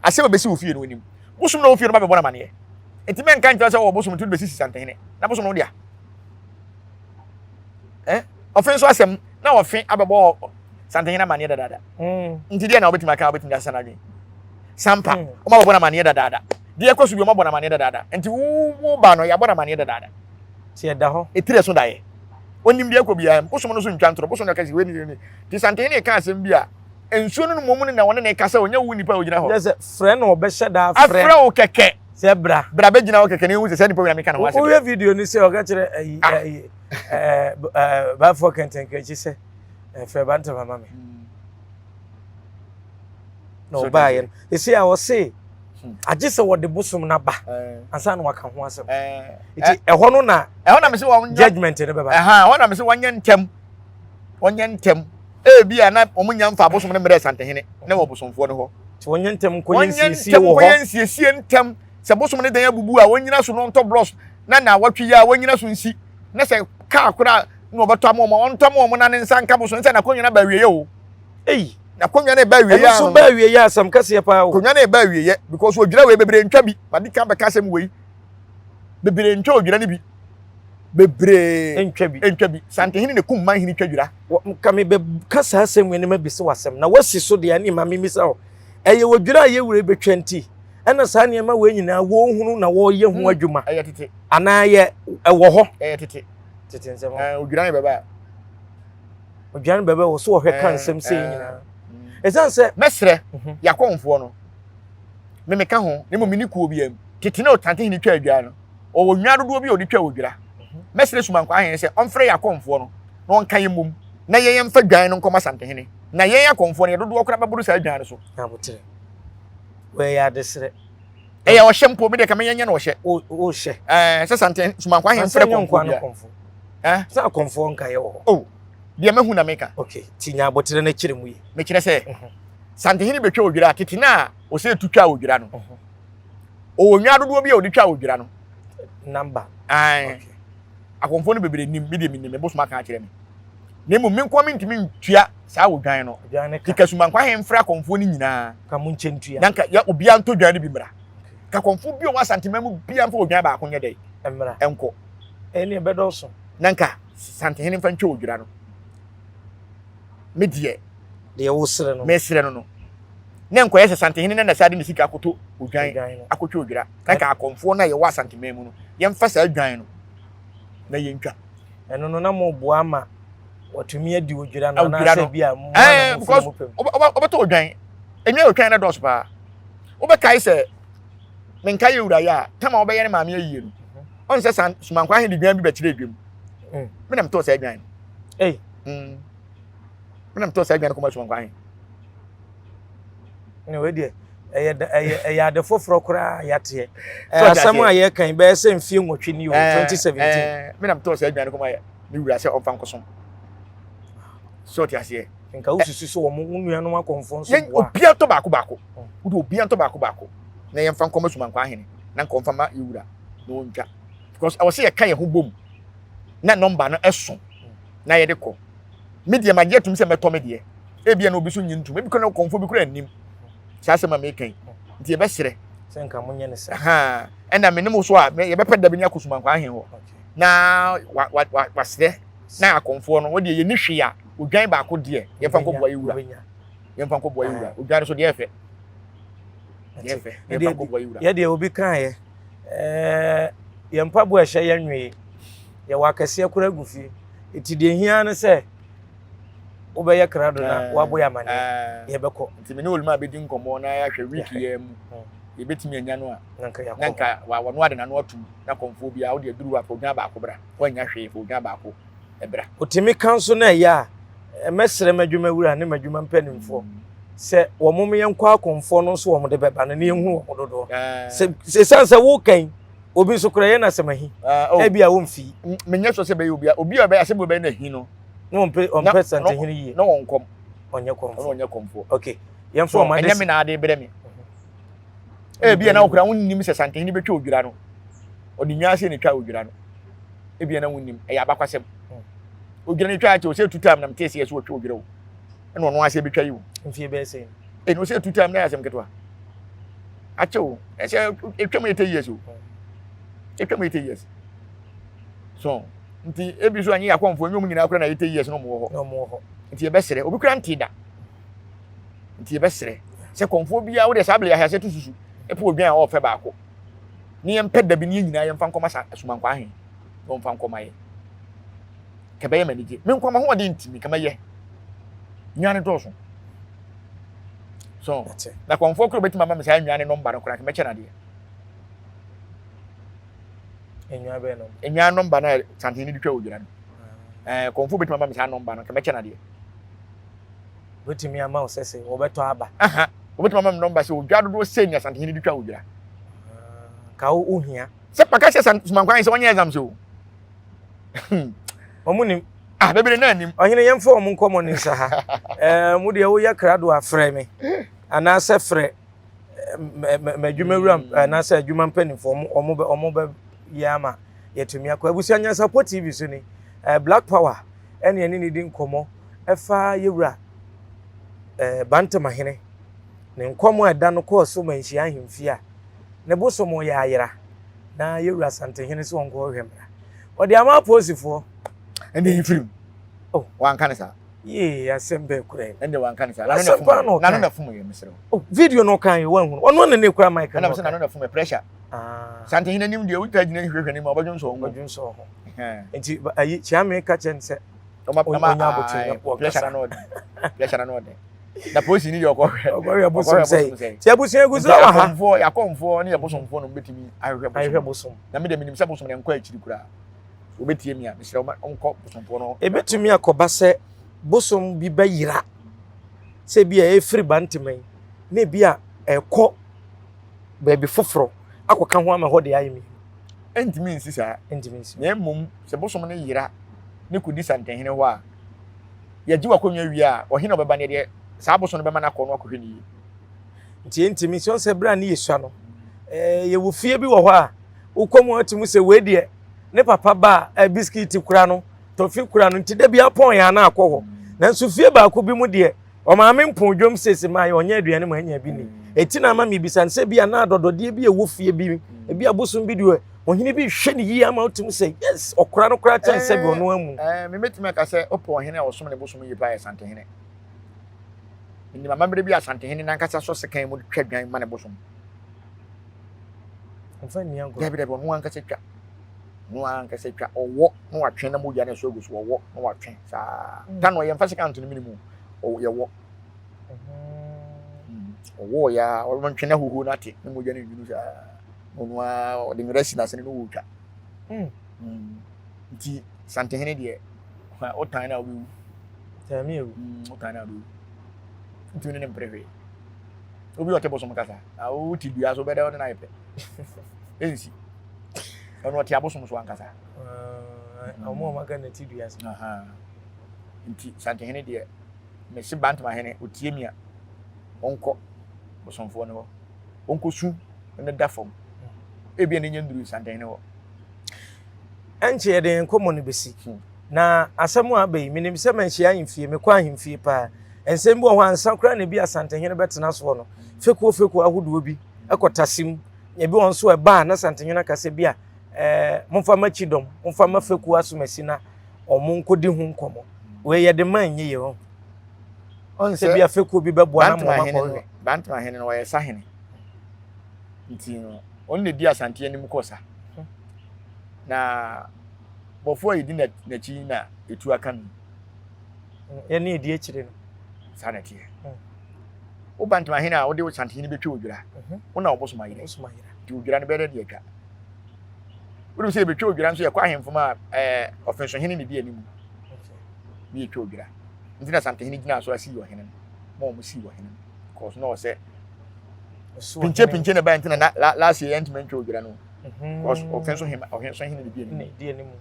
ase ba besi wo fie no nim bosom na wo fie no ba be bona mane enti men kan twa se wo bosom tu besi Santehene na bosom no dia offense asem na ofen abebo Santehene mane dada nti dia na obetimi aka obetimi asana dwen sampa o ma bona mane dada dia kwasu bi o ma bona mane dada enti wo ba no ya bona mane dada ti e da ho etire so dae onim dia ko bia bosom no so ntwa ntro bosom no ka si we ni ti Santehene ka asem bia ensuo no momu na wona na ka sa onya wu nipa ogina ho yes friend no be sheda friend afra o keke se bra be gina o keke ne hu se nipa ogina me ka na wa se o video ni se o ka kire ba for kenten ke chi se fe banta mama me no ba yen e se a wo se age se wo de bosom na ba ansa na waka ho asem iti e ho no na me se wo judgment ne be ba ho na me se wanya ntem bia na omunya mfa bosom ne mere Santehene na wo bosomfo no ho ti wonye ntem ko yensie wo ho yensie ntem se bosom ne dan abubu a wonyina so no nto bros na watwi ya wonyina so nsi na se ka akora na obeto am na ne nsa nka bosom nsa na konwa na ba wieye o na konwa na ba wieye ya so ba wieye ya asam kase pa o konwa na ba wieye because odwira we bebre ntwa bi madi ka be ka sem we bebre ntwa odwira ne bi bebre entwa bi Santehene ne kum man hini twadwira kame be kasa asem we ne mabisi wasem na wasi so de ani ma mimisa o eye wodwira ye wure betwa nti ena sa ne ma we nyina wo hunu na wo ye hu adwuma eye tete ana ye ewo ho eye tete nsem odwira ne beba odwira ne beba wo so wo hwe kan nsem se nyina esan se mesre yakonfo no me ka ho ne mo mini ku obi am tete na Santehene twa adwira no o wo nwa dodo bi o di twa odwira mesre sumankwa ahen se onfre yakonfo no na on kan yemum na yen fa dwan no nkoma Santehene na yen yakonfo no dodo okra baburu sa dwan so abotere we ya desre ya o shempo me de ka me yen na o hye o hye se Santehene sumankwa ahen fre konfo sa konfo nka ye ho oh dia mehu na meka okay tinya abotere na kire mu yi me kire se Santehene betwa odwira tete na o se tutwa odwira no o nwa dodo bi o di twa odwira no number akonfo no bebre nim media nim me bosoma ka kire me nemu me nko me ntimi ntua saa odwan no tika sumankwa he mfra akonfo ni nyina ka mu nchentua nanka ya obia nto dwan no bi mra ka konfo bi o wa santema mu bia mfa odwan ba akonya dai emra enko eni bedoso nanka Santehene mfa ntwa odwira no media de wo sere no mesre no ne nko ye Santehene na sade ne sika akoto odwan akotwa odwira nanka akonfo na ye wa santema mu no ye mfa saa odwan no na yentwa eno no na mo boa ma watumi adi odwira no na se bia mo because obeto odwan enye odwan na dos pa obekai se menka ye ura ya tama obeye ne maame ayiye no on se sumankwa ahe dwan bi betire dwam menam to se adwan menam to se adwan ko ma sumankwa ahe ne we de eye de foforo kura yate asam aye kan be se mfie nwotwe ni o 2017 menam to se adwan ko ma ni wura se onfa nkosom so ti ase nka ususu so wo nua no akonfo so bo obia to baako wo do obia to baako na yemfa nkoma sumankwa ahe na nkomfa ma iwura no ntwa because I was say kan ye ho bom na number no eso na ye de ko media ma je tum se meto media e bia na obi so nyintum e bi ko na konfo bi kura anim sa se ma me kan nti e be sere se nka munye ne se ena me nem so a ye be peda bi ni akosumankwa ahe ho na wa sere na akonfo no wo de ye ni hwe a odwan baako de ye fa nko boa iwura ye fa nko boa iwura odwan so de ye fe ye fa nko boa iwura ye de obi kan ye ye mpabu ehye ye nwe ye wakase akura gufi eti de hia ne se obeye krado na wabo ya mane ye beko nti me ne oluma be di nkomo na ya hwe wiki ya mu ye betimi anya no a nanka wa wono ade na no atum na konfo bia wo de aduru wa podwan baako bra wanya hwe podwan baako ebra otimi kanso na ya mesere madwuma wura ne madwuma mpanimfo se wo mom ye nkwa akonfo no so wo de beba na ne hu wo dodo se sanse wo kan obi so kura ye na semahi e bia wo mfi menye so se be obi a be ase bo be na hi no no on pe Santehene yi no wonkom onye komfo onye komfo okay yemfo ma de me na ade brɛ me bia na okura wonnim sɛ santehene betwa odwira no odi nyaase ne twa odwira no bia na wonnim ɛyɛ abakwasɛm odwira ne twa ache o sɛ tutam na mtese yɛso otwa odwira wo ɛna ɔno ase betwa yi wo mfie bɛ sɛ no sɛ tutam na yɛasɛm ketwa ache wo ɛsɛ etwam 80 years o etwam 80 years so nti ebi so anyi akomfo nyom nyina akora na 80 years no mo ho nti yɛbɛsrɛ obi kura nti da nti yɛbɛsrɛ sɛ komfo bia wo de sabele ya sɛ tususu epo odwan a ɔfɛ baako ne yɛmpɛ da bi ne nyina yɛmfa nkɔma sa asumankwa ahen ɔmfa nkɔma yɛ kɛbɛyɛ manige me nkɔma ho ɔde ntimi kama yɛ nwane dɔso so na komfo kuro betima mama sa nwane number no kora kama kyɛ na de enwa bɛ no enwa number na santini di twa odwira no komfo betima mama sa number no kama kyɛ na de wetimi ama osese wo beto aba aha wo betima mama number se odwa dodo se nya santini di twa odwira ka wo ohia se paka se sumankwan se onye exam so omunim bebere na anim ohene yemfa omu nkomo ni nsa ha mu de wo yakrado afrɛ me ana se frɛ madwumawura ana se adwuma mpanifo omo be yama yetumi akwa abusia nya support TV so ni Black Power ene ni di nkomo efa yewura bantamahene ne nkomo eda no ko so manhia ahemfi a ne bosomo ya ayera na yewura santehene so onko hwemra odi ama posifo ende yifrim oh wan kanisa ye asembe kure ende wan kanisa na no na fumu ye mesere oh video no kan wan hu ono ne kura mic na na no na fumu pressure santehene nim de wuta gina hwehwe nim obadwon so ho enti ayi chiame ka chen se onya botu pressure na no de na posi ni yoko ya bosom sei ti abusun eguzo wa ha yakomfo ne yabosomfo no betimi ahwehwe bosom na me de minim se bosom ne nkwa akiri kura obetie mi a mesere onko bosomfo no ebetumi akoba se bosom bi bayira se bi a efiri banteman na bi a ekọ baabi foforo akoka ho ama ho de ayemi entimi nsisa na emom se bosom ne yira ne kudi santehene ho a yaji wakonwa wi a ohine obeba ne de saabo so no bema na kɔ no akɔhwɛ ni nti ntimi so se bra ne yesua no ye wo fie bi wo hɔ a ukomu atimu se we de ne papa ba biscuit kura no tofi kura no nti da bi apon ya na akɔ hɔ nanso fie ba ko bi mu de o maame mpon dwom sese ma ye onye aduane ma anya bi ni eti na ma me bisan se bi na adodode bi e wo fie bi e bi abosom bi de ohine bi hwɛ ni yi ama atimu se yes okura no kura chan se bi ono amu me metime ka se opo ohine a osom ne bosom yi ba ye santehene ni mama bere bi asantehene na nkasa so sekan mu twadwan ma ne bosom mfa ni ango ya bi de no ankasa twa no ankasa twa owo no watwe na mu ya na so gu so owo no watwe sa ta no ye mfa sekan to no minimu o ye wo owo ya o man twe na huhu na te na mu ya na nyunu sa ono a o de ngrasi na sene no wo twa nti santehene de o tan na wo tami ewu o tan na wo ntuni ne mprewe obi ote bosom kasa a o ti dua so bede o na ipe ensi ono ti abosom so ankasa omo maka na ti dua so nti santehene de me si bantamahene otie mi a onko bosomfo ne ho onko su ne da fom ebi ne nyanduru santehene ho enche ye de nkomo ne besi na asemu abai minim se manhia ahemfie me kwa ahemfie pa ensem bi ho ansa kra na bi asantehene betena so no fekuo ahodo bi ekotasim ye bi won so e ba na santehene kase bi a momfa machidom momfa mafekuo asomasi na omonkodi hu nkomo we ye de man nye ye ho on se bi afekuo bi bebo na mo makọ bantamahene no ye sahene nti no on ne di asantehene mu kosa na bofo yi di na chi na etu aka mi ye ne di ekire no sanati o bantamahene a o de santehene betwe odwira o na oboso mayire di odwira ne bere de atwa o de se betwe odwira nso ye kwa ahemfoma ofenso hene ne di animu bi etwe odwira nti na santehene gina so asi yo hene mo mo si yo hene cause no se pinche ne ba nti na last year ent mentwe odwira no cause ofenso hene ne di animu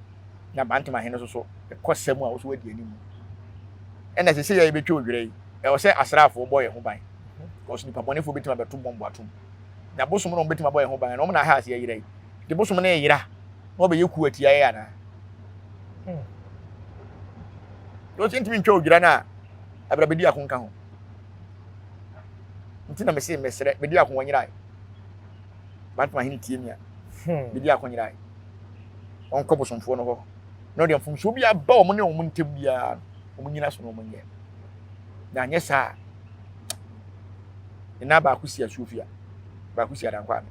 na bantamahene so ekosem a wo so wadi animu ena se ya betwe odwira yi e wo se asrafo boy ho ban because nipa bonefo betima beto bombo atom na bosom no betima boy ho ban no na ha ase yire de bosom na yira no be yeku atia ya na do sentimi ntwa ogira na abra bedi akonka ho ntina me se mesere bedi akon wanyira batma hini tie mia bedi akon nyira on ko bosomfo no ho no de mfumso bia ba o mo ne o mo ntem bia o mo nyina so no mo nye na nye sa ina ba kusi asufia ba kusi adankwa me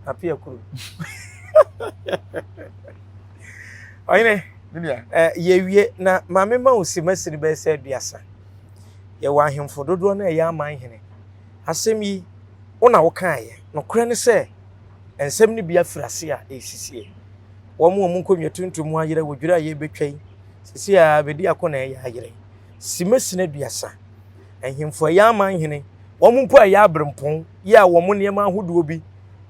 apia kuru oyine ninia yewie na mame ma osimasiri be se aduasa ye wa ahemfo dodo na ye aman hene asem yi wona wo kan ye no kure ne se ensem ni bia frase a esisie wo mo nkonwa tuntum ayere wodwira ye betwai sisi a bedi akona ye ayere simasina aduasa ahemfo ye aman hene wo mo mpo ya abrempon ye a wo mo ne ma ahodo bi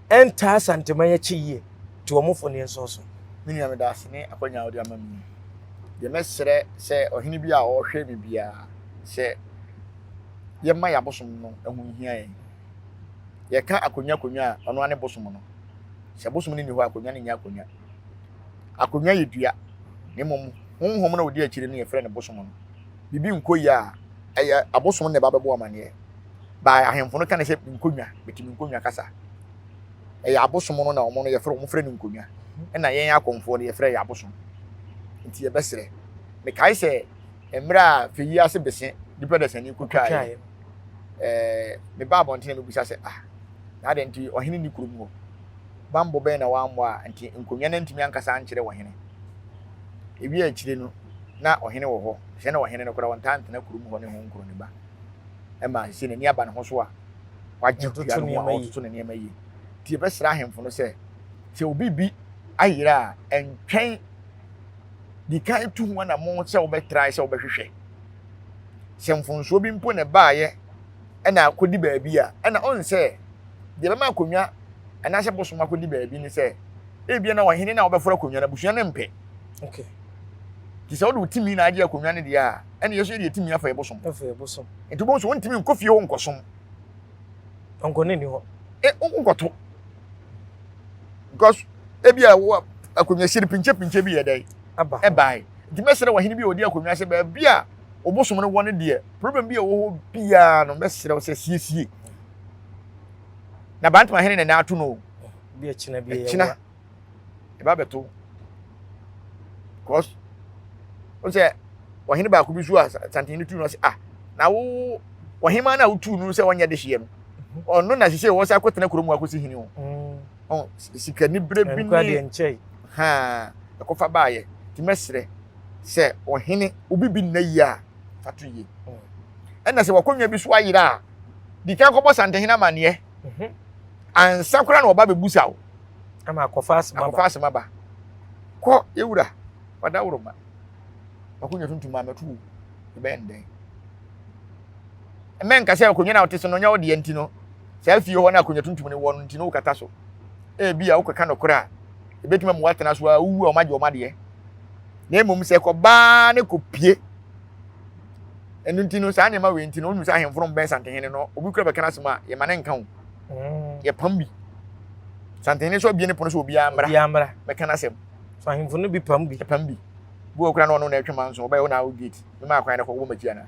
enta santema ye chiye ti wo mo fo ne nsoso ninia me da sene akonya odi amam ye mesere se ohini bia o hwe bibia se ye ma ya bosom no ehun hia ye ka akonya ono ane bosom no se bosom ni ho akonya ni nya akonya yedua ne mom honhom na odi akire ne ye frɛ ne bosom no bibi nkoyi a eye abosom ne ba bebo amane ba ahemfo no ka ne se nkonya betimi nkonya kasa eye abosom no na omo no ye frɛ ne nkonya na yen akomfo no ye frɛ ye abosom nti ye besere me kai se emra feyi ase bese dipa da sani kutwa me ba abonte me busa se na de nti ohene ni kurum ho bambo be na wambo a nti nkonya na ntimi ankasa ankire ohene ebi akire no na ohene wo ho se na ohene no kora wonta na kurum ho ne ho nkuro ne ba e ma se ne ni aba ne ho so a wagye tuya no ho to ne ne mayi ti be sra ahemfo no se obi bi ayira entwen di kan tu ho na mo se obetrai se obehwehwe se mfonso bi mpo ne baaye na akodi baabi a na on se de be ma akonwa na se bosom akodi baabi ni se ebia na ohene na obefora akonwa na busua ne mpe okay ti se odu timi na age akonwa ne de a na yeso de timi afa bosom enti bo so won timi nkofie ho nkosom onkone ni ho nkoto because ebia wo akonwa siri pinche bi ye dai aba ebai di mesere wahene bi odi akonwa se ba bia obosom no wone de problem bi wo bia no mesere se siesie na bantma hene na atu no bi achina bi ye china e ba beto cause o se wahene ba ku bi su a santini tu no se na wo wahema na utu no se wonye de hye no ono na hye wo se akotena kuromu akosi hini o sikani brebi ni ekofa baaye ti mesere se ohene obibi na yi a fatu yi na se wakonwa bi so ayira di kan kobo santehina mane ansa kura na oba bebusa wo ama akofa asema ba ko ewura wada wuruma wakonwa tuntum ametu ibende men ka se wakonwa na oteso no nya wo de enti no se afie ho na akonwa tuntum ne wo no enti no kata so bia wo kaka no kura ebetima mu watena so a wu o maje o made na emom se ko ba ne ko pie enu ntino sa ne ma we ntino onu sa ahemforo ben santehene no obi kura be kana sema ye mane nka ho ye pambi santehene so bie ne pono so obi amra be kana sem so ahemforo no bi pambi bu okura no no na atwa manso oba ye na gate me ma akwan ne ko wo magia na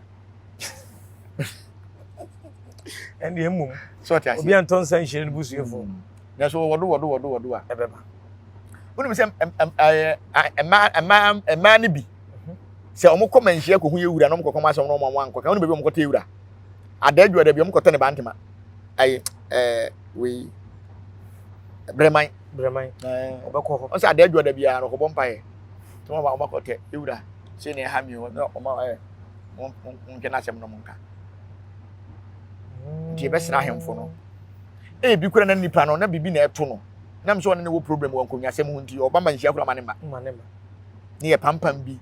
and emom so ati obi anton san hire no busuefo na so wodo a ebeba wonu se ema ne bi se omo koma nhia ko hu yewura no mo kokoma so no mo anko ka wonu be mo kota yewura adadwu da bi mo kota ne bantema ai we bremai obekọ ho o se adadwu da bi a no ko bompae to mo ba mo kota yewura se ne ha mi no o ma mo nke na sem no mo nka di be sra hemfo no bi kura na nipa no na bibi na eto no nam so ne wo problem wo nkonya sem hu nti oba ma nhia kura mane ma ne ye pampam bi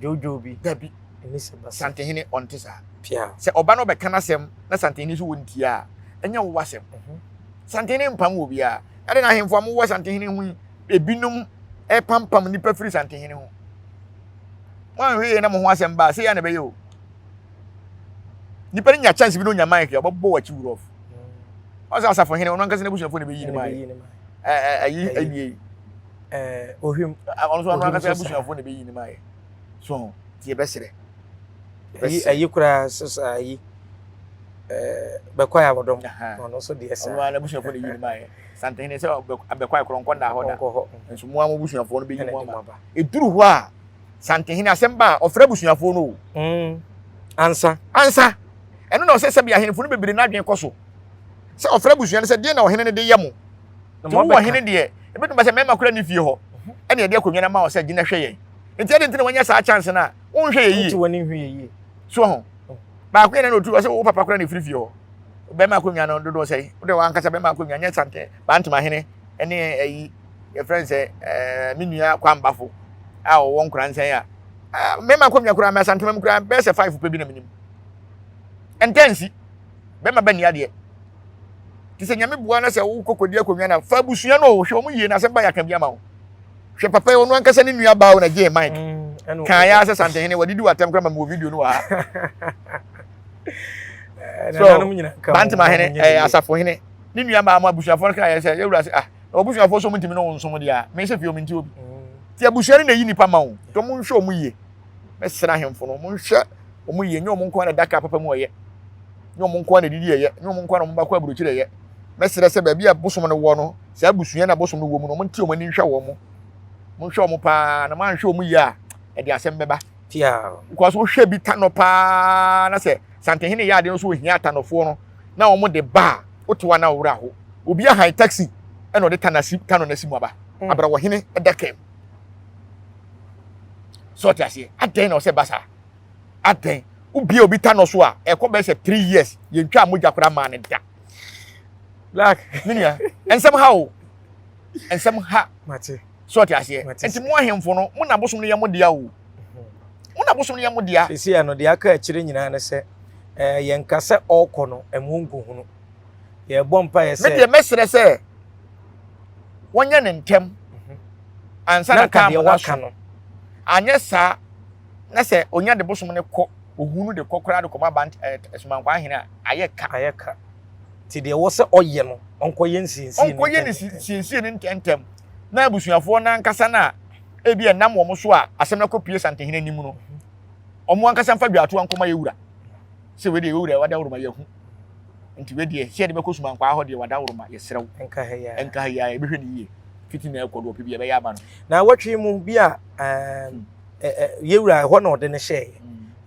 jojo bi dabi ni se basa santehene ontisa pia se oba no be kana sem na santehene so wonti a enya wo wasem santehene mpam wo bia ade na hemfo am wo santehene hu ebinom pampam nipa firi santehene hu wan hwe na mo ho asem ba se ya na be yo nipa nya chance bi no nya mic ya bobo wa chi wuro o sa asafo hene ono nkase na busuafo ne be yi ni mai ayi ohwim ono so ono nkase busuafo ne be yi ni mai so tie besere ayi kura sasa ayi bekwaya bodom ono so de esa ono na busuafo ne yi ni mai sante hene se abekwaya kronkon da ho da nso mo am busuafo no be yi mo ama eduru ho a sante hene asemba ofra busuafo no ansa eno na o se bia hene fu no bebere na adwen koso se ofra busuan se de na o hene ne de yemo mo wo hene de ebetum ba se mema kura ni fie ho ene de akonwa na ma o se gina hwe ye enti ade ntene wanya sa chance na won hwe ye yi ti woni hwe ye so ho ba ko ene no tu se wo papa kura ni firi fie ho be ma akonwa no dodo se wo de wan kasa be ma akonwa nya sante ba ntuma hene ene ayi ye friend se minua kwambafo a wo won kura nsan ya me ma akonwa kura ma sante me kura be se 5 pe bi na minim entensi be ma ba ni ade ti se nyame bua na se wo kokodi akonwa na fa busua no wo hwe o mu yie na se ba yaka bia ma wo hwe papa wo no ankasa ni nua ba wo na je mic kan ya se sante hene wadidi watam kra ma mo video no wa so bantima hene asafo hene ni nua ba ma busua fo kan ya se yewura se o busua fo so mutimi no wo nso mo dia me se fie o minti obi ti abusua ni na yi nipa ma wo to mo nhwe o mu yie me sra hemfo no mo nhwe o mu yie nyo mo nko na daka papa mu oye nyo mo nko na didi ye nyo mo nko na mo ba kwa burochire ye mesere se ba bia bosom no wo no se abusua na bosom no wo mu no mo nti o mani nhwe wo mo nhwe mo pa na ma nhwe o mu yi a e de asem beba tia because wo hwe bi tano pa na se sante hene ya de no so ohia tanofo no na wo mo de ba otowa na wura ho obi a high taxi e no de tano na simu aba abra wo hene e da kem so tiasie aden no se basa aden ubi obi tano so a e ko be se 3 years ye ntwa moja kora ma ne da black minia ensem ha mate so tiasie enti mo ahemfo no mo na bosom no ye mo dia wo mo na bosom no ye mo dia esi ano de aka akire nyina ne se ye nkase okọ no emungu hunu ye bompa ye se me de mesere se wonya ne ntem ansa na ka mo waka no anye sa na se onya de bosom ne kọ ohunu de kokora de koma bant esumankwa ahene ayeka ti de wo se oye no onko ye nsinsin onko ye ni sinsin ne ntem na abusuafo na nkasa na ebi enam wo mo so a asem na kopie sante hene nim no omo ankasa mfa biato ankoma ye wura se we de wura wada wura ma ye hu nti we de se de be kosumankwa ho de wada wura ma ye serew enka ya e be hwe ni ye fiti na ekodo opi bi e be ya ba no na watwe mu bia ye wura ho na ode ne hye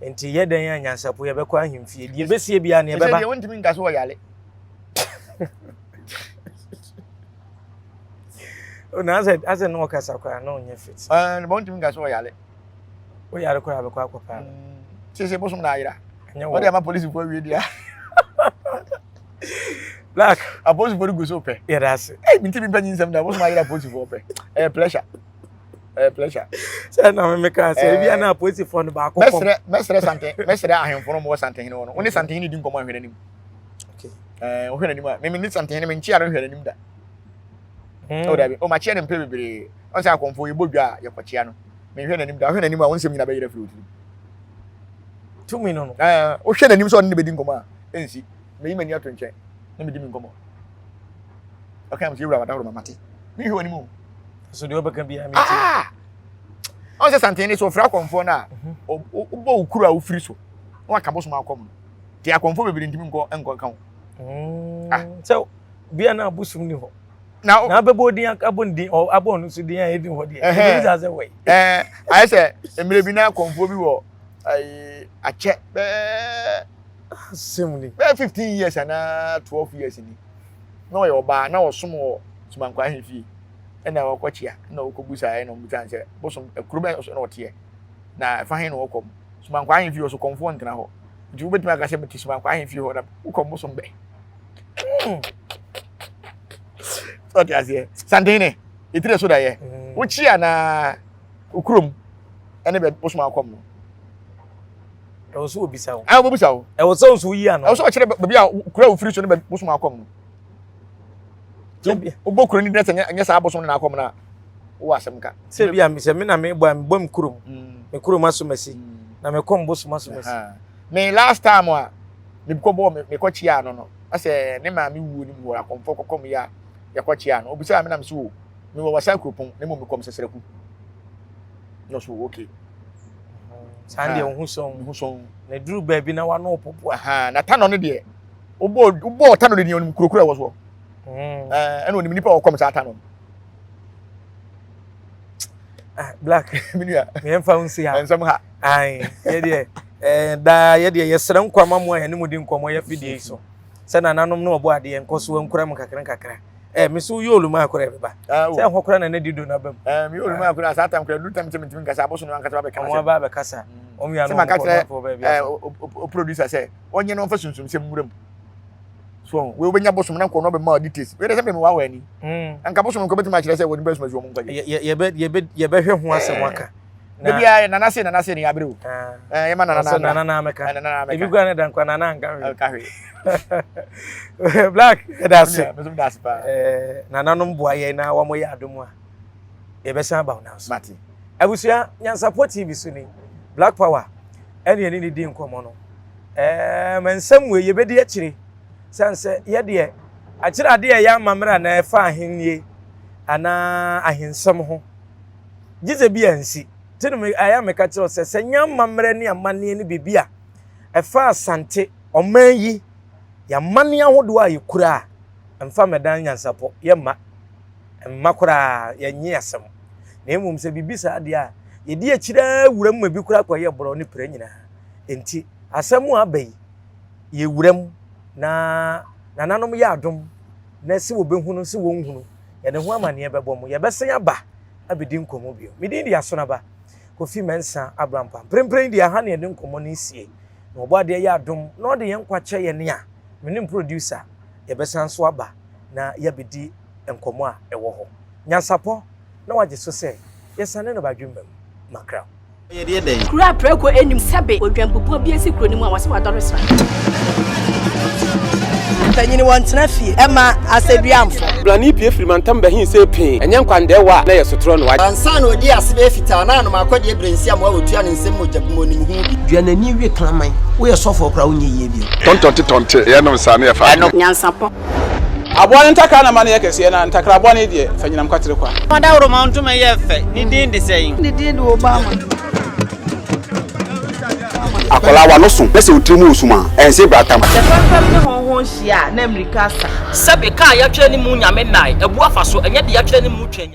enti ye dan anyansapo ye bekọ ahemfie die besie bia na ye beba ye wontimi nka so yale na ase no kasa kwa na onye fit wontimi nka so yale o yare kwa bekọ akọpa se bosom na ayira o de ma police ko wi dia black a police for go so pe ye dase minti bi panyin sam da bosom ayira police for pe pleasure say na me ka say bia na police for no ba akọpa mesre sante mesre ahemfo no mo sante hene no oni sante hene di nkomo ahwere nim okay o hwere nim a me ni sante hene me nchi ara hwere nim da o da bi o ma chia ne mpe bebere o say akonfo ye bodwa ye kwachia no me hwere nim da hwere nim a won sem nyina be yere firi otiri tu mi no o hwere nim so ne be di nkomo a ensi me yi mani ato nche ne me di mi nkomo okay am say wura wada wura mate me hwere nim o so de obeka bia mi on say sante hene so fra akonfo na o bo ukuru a wo firi so won aka boso ma akom ti akonfo bebere ntimi enko kan so bia na busum ni ho na bebo din abondin o abonu so din a edin ho de e bi say we I say emre bi na akonfo bi wo ache simuni 15 years na 12 years ni no yo ba na wo som wo sumankwa ahemfie ena wo kwachia na wo kobusa ai no mutan se bosom kurube so na wote na fa hin no wo kom sumankwa ahemfie so konfo ntena ho nti wo betima aka se beti sumankwa ahemfie ho na wo kom bosom be so ti asie sandene itire so da ye wo chia na okurom ene be bosom akom no e wo so obisa wo wo obisa wo e wo so yi ano e wo so kire be bia kura wo firi so ne be bosom akom no Obo kuro ni dress anya sa abosom na akom na wo asem ka se bia mi se me na me bom kurom me kurom asomasi na me kom bosom asomasi me last time me ko bo me ko chia no ase ne ma me wuo ni wo akomfo kokom ya ko chia no obi say me na me so me wo wasan kropon ne mo me kom seseraku no so okay Sande hu so na duru ba bi na wa no popo aha na tano no de ubo tano de ni onim kurokura wo so eno onim nipa wo kom sa tano Black minua me emfa unsi ha ensam ha ai ye de da ye de yesere nkwama mo ya ne mudi nkomo ya fidie so se na nanom no obo ade enkoso wankura m kakra me so yolu ma akura beba se ho kura na dido na bam me yolu ma akura sa tam kura du tam tim nkasa aboso no ankasa ba bekasa mo ba bekasa o mi anu o producer say onye no fa sunsum se muram so we obenya bosom na nkono be ma details we dey say me wa wa ni anka bosom nko betima kire say woni be sumaji wo nkwa ye be hwe ho asem waka na bia nana se ni abre o ye ma nana meka ebi gwa na dan kwa nana nka hwe Black that's it me that's pa nana no mboa ye na wa mo ye adomu a ye be san ba na so mati abusia nyan support TV so ni Black Power ene ni di nkomo no mensam we ye be di akire sanse ye de akire ade ya mamra na efa ahennie ana ahensam ho gize bi ansi tinu aya meka kire se senya mamra ni amane ni bibia efa asante oman yi ya mane ahodo a yekura emfa medan nyansapo ye ma makura ya nyi asem na emum se bibisa ade a ye di akire wuram ma bi kura kwa ye boro ni pra nyina enti asemu abai ye wuram na nanom ya adom na si wo behunu si wo nhunu ye ne ho amane bebo mo ye besen aba abedi nkomo bio medin dia so na ba Kofi Mensa Abrampa prempren dia ha ne nkomo ni sie na obo ade ya adom na ode ye nkwache ye ne a menim producer ye besan so aba na ye bedi nkomo a ewo ho nyansapo na waje so se ye sane no badwembam makra ye de den kura preko enim sebe odwampopo bi esi kuro ni mu a wase wadore sra tanyini wantena fie ema aseduamfo blani pie frimantam bahin se pin enye nkwande wa na yesotro no wa ansa na odi asebe fita na no akode ebrensi am wa wotua ne nsem mojabumo nim hu bi duanani wie klaman wo ye sofo kra wo nye yie bi tontonte ye no sa na ye fa nyansapo aboa ntaka na ma na yekese na ntakra aboa ne de fanyinam kwatere kwa mada woro ma ntuma ye fe ni din de sayin ni din de Obama akola wa no so pese otrimu osuma ense bratam fam ne honhon hia na America sa sebe ka ya twa ni mu nyame nai ebu afa so enye de ya twa ni mu twa